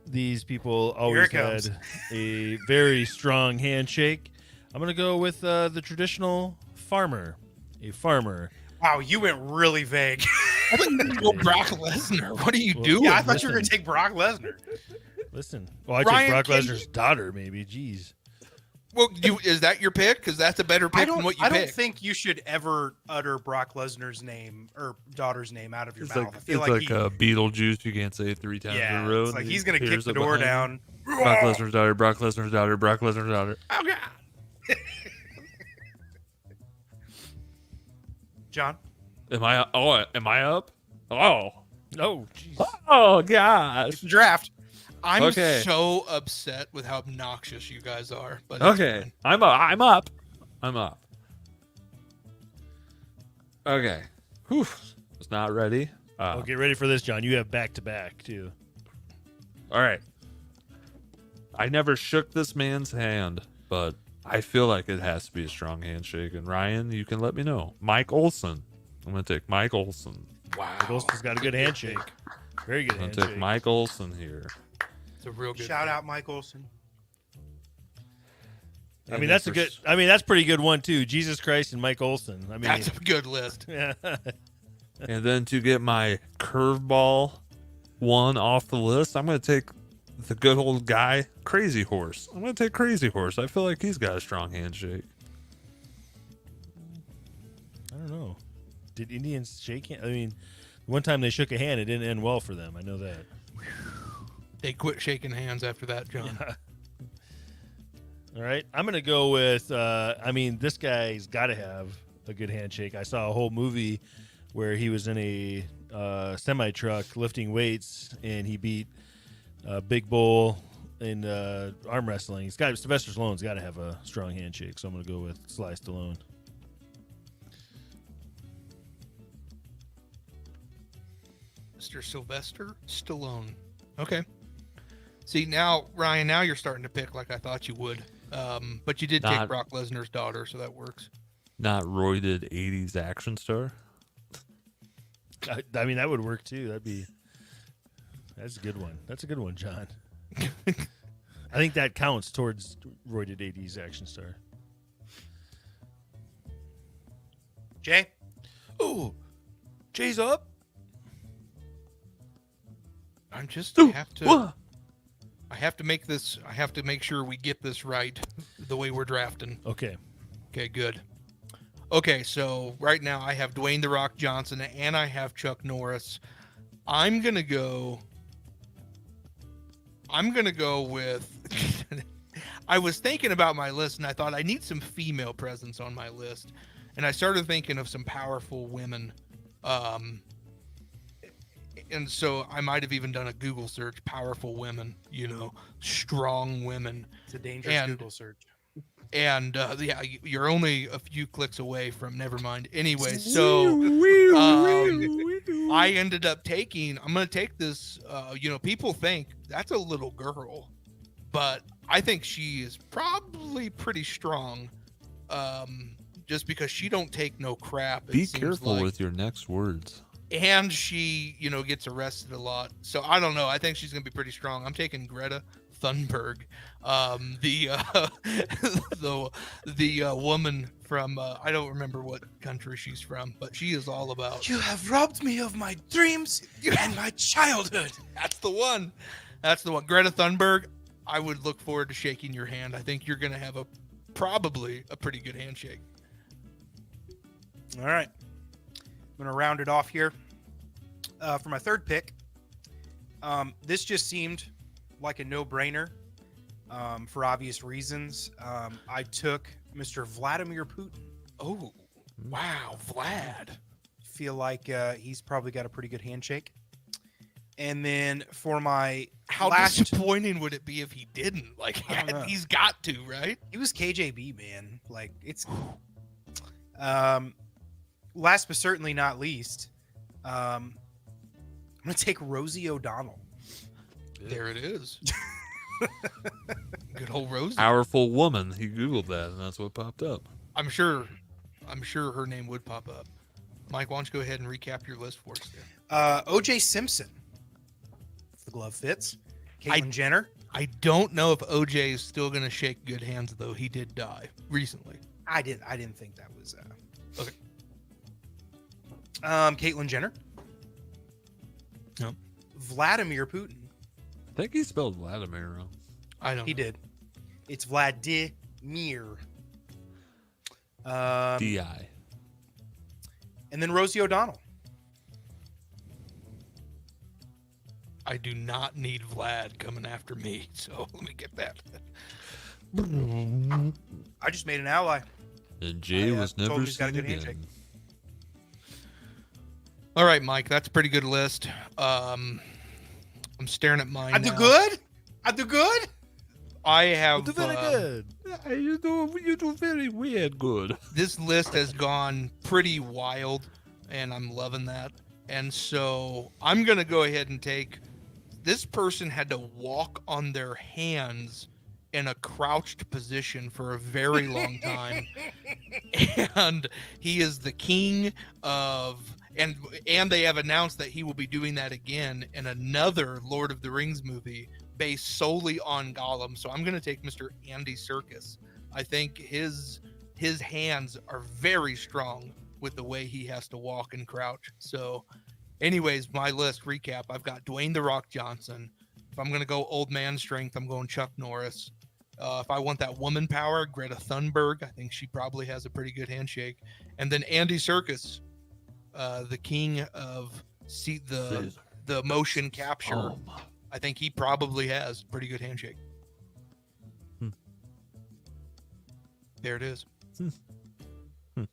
these people always Here it comes. had a very strong handshake. I'm going to go with the traditional farmer a farmer. Wow, you went really vague. I thought you were gonna go Brock Lesnar. What are you doing? Yeah, I thought you were going to take Brock Lesnar. Listen. Well, I Ryan, take Brock can Lesnar's daughter, maybe. Jeez. Well, is that your pick? Because that's a better pick than what you I don't picked. think you should ever utter Brock Lesnar's name or daughter's name out of your It's mouth. like, I feel it's like like Beetlejuice. You can't say it 3 times in yeah, a row. it's like and he's going to kick hears the it door behind. down. Brock Lesnar's daughter. Brock Lesnar's daughter. Brock Lesnar's daughter. Oh God. John? Am I up? Oh. Oh, jeez. Oh gosh. It's the draft. I'm Okay. so upset with how obnoxious you guys are. But it's Okay. fine. I'm up. Okay. Whew. It's not ready. Well, get ready for this, John. You have back-to-back, too. All right. I never shook this man's hand, but I feel like it has to be a strong handshake. And Ryan, you can let me know. Mike Olson. I'm going to take Mike Olson. Wow. Wilson's got a good handshake. Very good I'm going to handshake. take Mike Olson here. It's a real good Shout pick. out Mike Olson. I mean, that's a good. I mean, that's a pretty good one too. Jesus Christ and Mike Olson. I mean, That's a good list. yeah. And then to get my curveball one off the list, I'm going to take the good old guy, Crazy Horse. I'm going to take Crazy Horse. I feel like he's got a strong handshake. I don't know. Did Indians shake hands? I mean, one time they shook a hand, it didn't end well for them. I know that. They quit shaking hands after that, John. All right, I'm gonna go with. I mean, this guy's got to have a good handshake. I saw a whole movie where he was in a semi truck lifting weights, and he beat Big Bull in arm wrestling. He's got Sylvester Stallone's got to have a strong handshake, so I'm gonna go with Sly Stallone. Mr. Sylvester Stallone. Okay. See, now, Ryan, now you're starting to pick like I thought you would. But you did take Not- Brock Lesnar's daughter, so that works. Not roided 80s action star. I mean, that would work too. That's a good one. That's a good one, John. I think that counts towards roided 80s action star. Jay? Oh, Jay's up. I'm just I have to make this. I have to make sure we get this right, the way we're drafting. Okay. Okay, good. Okay, so right now I have Dwayne "The Rock" Johnson and I have Chuck Norris. I'm gonna go with. I was thinking about my list and I thought I need some female presence on my list, and I started thinking of some powerful women. And so I might have even done a Google search, powerful women, strong women. It's a dangerous Google search. And yeah, you're only a few clicks away from, never mind. Anyway, so I ended up I'm going to take this, people think that's a little girl, but I think she is probably pretty strong, just because she don't take no crap. Be careful with your next words. And she, gets arrested a lot. So I don't know. I think she's going to be pretty strong. I'm taking Greta Thunberg, the woman from I don't remember what country she's from, but she is all about. You have robbed me of my dreams and my childhood. That's the one. Greta Thunberg. I would look forward to shaking your hand. I think you're going to have probably a pretty good handshake. All right. I'm going to round it off here. For my third pick, this just seemed like a no-brainer for obvious reasons. I took Mr. Vladimir Putin. Oh, wow, Vlad. Feel like he's probably got a pretty good handshake. And then for my How last... disappointing would it be if he didn't? Like, he's got to, right? He was KJB, man. Like, it's... last but certainly not least, I'm going to take Rosie O'Donnell. There it is. Good old Rosie. Powerful woman. He Googled that, and that's what popped up. I'm sure her name would pop up. Mike, why don't you go ahead and recap your list for us there? O.J. Simpson. If the glove fits. Caitlyn Jenner. I don't know if OJ is still going to shake good hands, though. He did die recently. I didn't think that was... Okay. Caitlyn Jenner. No. Vladimir Putin. I think he spelled Vladimir wrong. I don't He know. did. It's Vladimir. D.I. And then Rosie O'Donnell. I do not need Vlad coming after me, so let me get that. I just made an ally. And Jay was told him never he's got a seen good handshake. again. All right, Mike, that's a pretty good list. I'm staring at mine I do now. good. I do good. I have Do very good. You do very weird good. This list has gone pretty wild, and I'm loving that. And so I'm going to go ahead and take this person had to walk on their hands in a crouched position for a very long time. And he is the king of and they have announced that he will be doing that again in another Lord of the Rings movie based solely on Gollum. So I'm going to take Mr. Andy Serkis. I think his hands are very strong with the way he has to walk and crouch. So anyways, my list recap, I've got Dwayne The Rock Johnson. If I'm going to go old man strength, I'm going Chuck Norris. If I want that woman power, Greta Thunberg. I think she probably has a pretty good handshake. And then Andy Serkis, the king of the motion capture. I think he probably has a pretty good handshake. There it is. All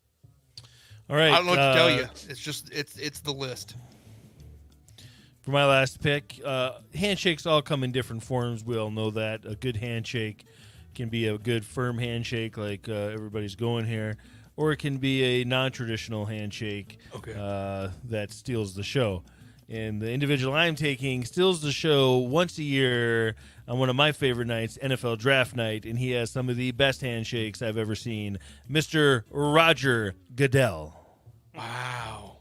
right. I don't know what to tell you. It's just it's the list. For my last pick, handshakes all come in different forms. We all know that. A good handshake can be a good firm handshake like everybody's going here, or it can be a non-traditional handshake that steals the show. And the individual I'm taking steals the show once a year on one of my favorite nights, NFL Draft Night, and he has some of the best handshakes I've ever seen, Mr. Roger Goodell. Wow.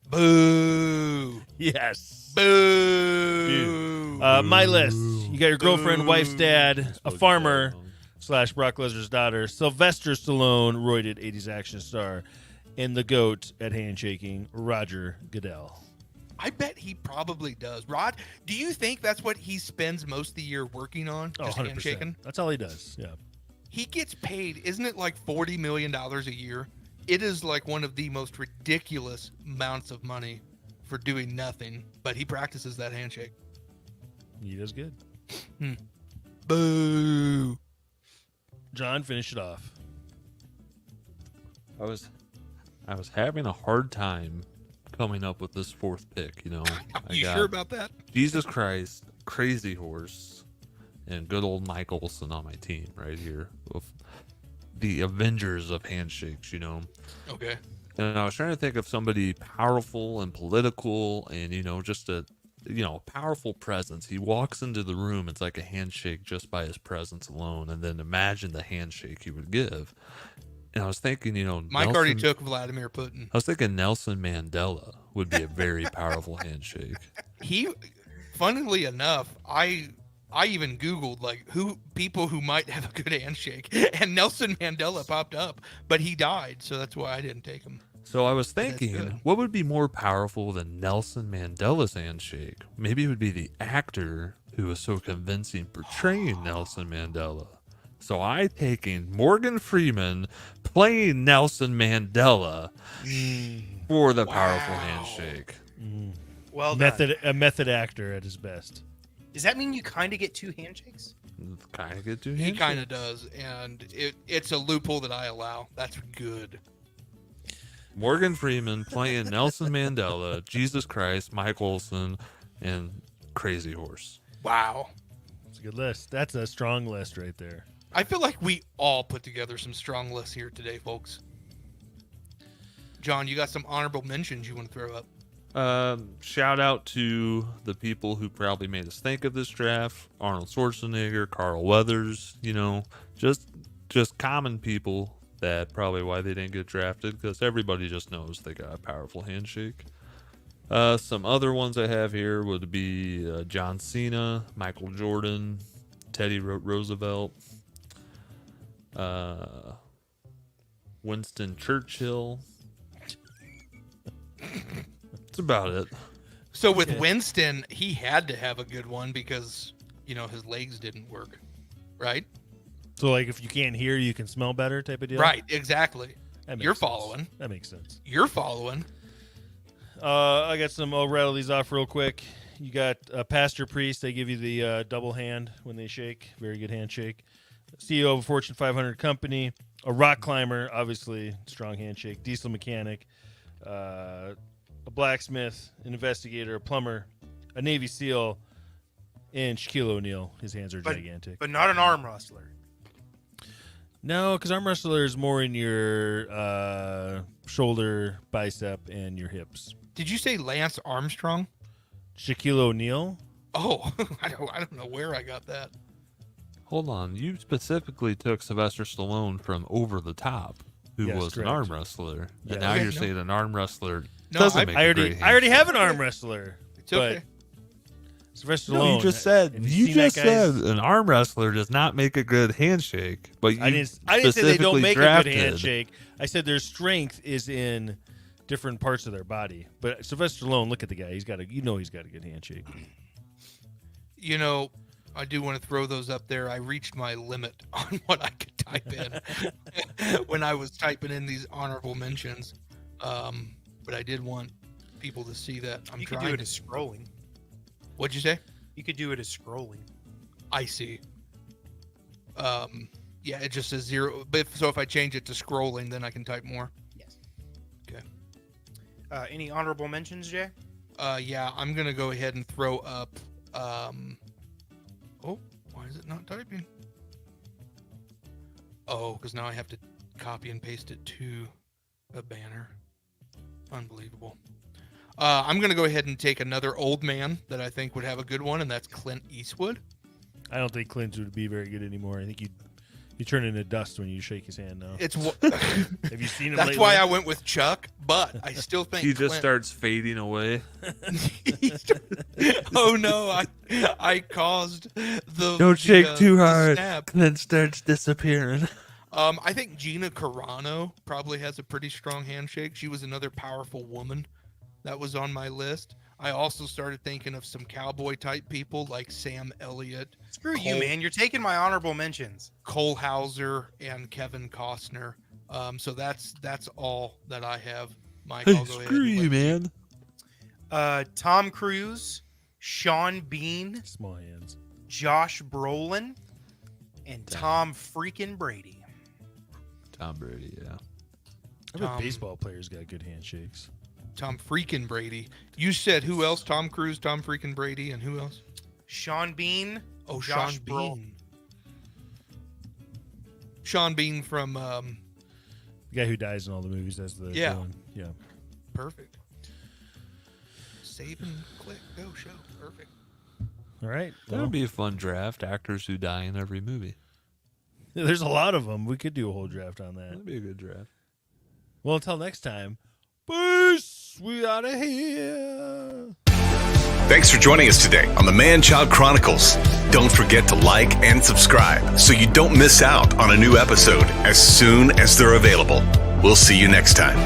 Boo. Yes. Boo. My list. You got your girlfriend, wife's dad, a farmer / Brock Lesnar's daughter, Sylvester Stallone, roided 80s action star, and the GOAT at handshaking, Roger Goodell. I bet he probably does. Rod, do you think that's what he spends most of the year working on? Oh, Just 100%. handshaking? That's all he does. Yeah. He gets paid, isn't it like $40 million a year? It is like one of the most ridiculous amounts of money for doing nothing, but he practices that handshake. He does good. Boo. John, finish it off. I was having a hard time coming up with this fourth pick, you know. You sure about that? Jesus Christ, Crazy Horse, and good old Mike Olson on my team right here. Of the Avengers of handshakes, you know. Okay. And I was trying to think of somebody powerful and political and, you know, just a, you know, powerful presence. He walks into the room, it's like a handshake just by his presence alone. And then imagine the handshake he would give. And I was thinking, you know, Mike already took Vladimir Putin. I was thinking Nelson Mandela would be a very powerful handshake. He, funnily enough, I even Googled like people who might have a good handshake, and Nelson Mandela popped up, but he died, so that's why I didn't take him. So I was That's thinking, good. what would be more powerful than Nelson Mandela's handshake? Maybe it would be the actor who was so convincing portraying Nelson Mandela. So I taking Morgan Freeman playing Nelson Mandela for the powerful handshake. Well done. A method actor at his best. Does that mean you kind of get two handshakes? Kind of get to He kind of does, and it's a loophole that I allow. That's good. Morgan Freeman playing Nelson Mandela, Jesus Christ, Mike Olson, and Crazy Horse. Wow. It's a good list. That's a strong list right there. I feel like we all put together some strong lists here today, folks. John, you got some honorable mentions you want to throw up? Shout out to the people who probably made us think of this draft: Arnold Schwarzenegger, Carl Weathers. You know, just common people that probably why they didn't get drafted, because everybody just knows they got a powerful handshake. Some other ones I have here would be John Cena, Michael Jordan, Teddy Roosevelt, Winston Churchill. That's about it. So with Winston, he had to have a good one because, his legs didn't work. Right? So, like, if you can't hear, you can smell better type of deal? Right, exactly. You're sense. following. That makes sense. You're following. I got some. I'll rattle these off real quick. You got pastor priest. They give you the double hand when they shake. Very good handshake. CEO of a Fortune 500 company. A rock climber, obviously strong handshake. Diesel mechanic. A blacksmith. An investigator. A plumber. A Navy SEAL. And Shaquille O'Neal. His hands are gigantic. But not an arm wrestler. No, because arm wrestler is more in your shoulder, bicep, and your hips. Did you say Lance Armstrong? Shaquille O'Neal? Oh, I don't know where I got that. Hold on. You specifically took Sylvester Stallone from Over the Top, who Yes, was correct. an arm wrestler. Yeah. And now Okay, you're no. saying an arm wrestler No, doesn't I- make I a great already have handshake. an arm wrestler. It's okay. But Sylvester No, Stallone. you just said have you seen that just guy's- said an arm wrestler does not make a good handshake. But you I didn't say they specifically don't make drafted. a good handshake. I said their strength is in different parts of their body. But Sylvester Stallone, look at the guy. He's got a good handshake. I do want to throw those up there. I reached my limit on what I could type in when I was typing in these honorable mentions. But I did want people to see that I'm You could trying do it to. as scrolling. What'd you say? You could do it as scrolling. I see. Yeah, it just says 0. But so if I change it to scrolling, then I can type more. Yes. Okay. Any honorable mentions, Jay? Yeah, I'm gonna go ahead and throw up. Oh, why is it not typing? Oh, because now I have to copy and paste it to a banner. Unbelievable. I'm gonna go ahead and take another old man that I think would have a good one, and that's Clint Eastwood. I don't think Clint would be very good anymore. I think you turn into dust when you shake his hand now. It's Have you seen him that's lately? why I went with Chuck, but I still think He just Clint- starts fading away. Oh no! I caused the. Don't shake too the hard. snap. Then starts disappearing. I think Gina Carano probably has a pretty strong handshake. She was another powerful woman that was on my list. I also started thinking of some cowboy type people like Sam Elliott, Screw you, man. You're taking my honorable mentions. Cole Hauser, and Kevin Costner. So that's all that I have. Mike, Hey, I'll go ahead. screw and you, let man. Tom Cruise, Sean Bean, Small hands. Josh Brolin, and Tom freaking Brady. Tom Brady, yeah. I bet Tom- baseball players got good handshakes. Tom freaking Brady. You said who else? Tom Cruise, Tom freaking Brady, and who else? Sean Bean. Oh, Josh Sean Brolin. Bean. Sean Bean from The guy who dies in all the movies as the Yeah. villain. Yeah. Perfect. Save and click, go show. Perfect. All right. That Well, would be a fun draft. Actors who die in every movie. there's a lot of them. We could do a whole draft on that. That'd be a good draft. Well, until next time. Peace. We out of here. Thanks for joining us today on the Man-Child Chronicles. Don't forget to like and subscribe so you don't miss out on a new episode as soon as they're available. We'll see you next time.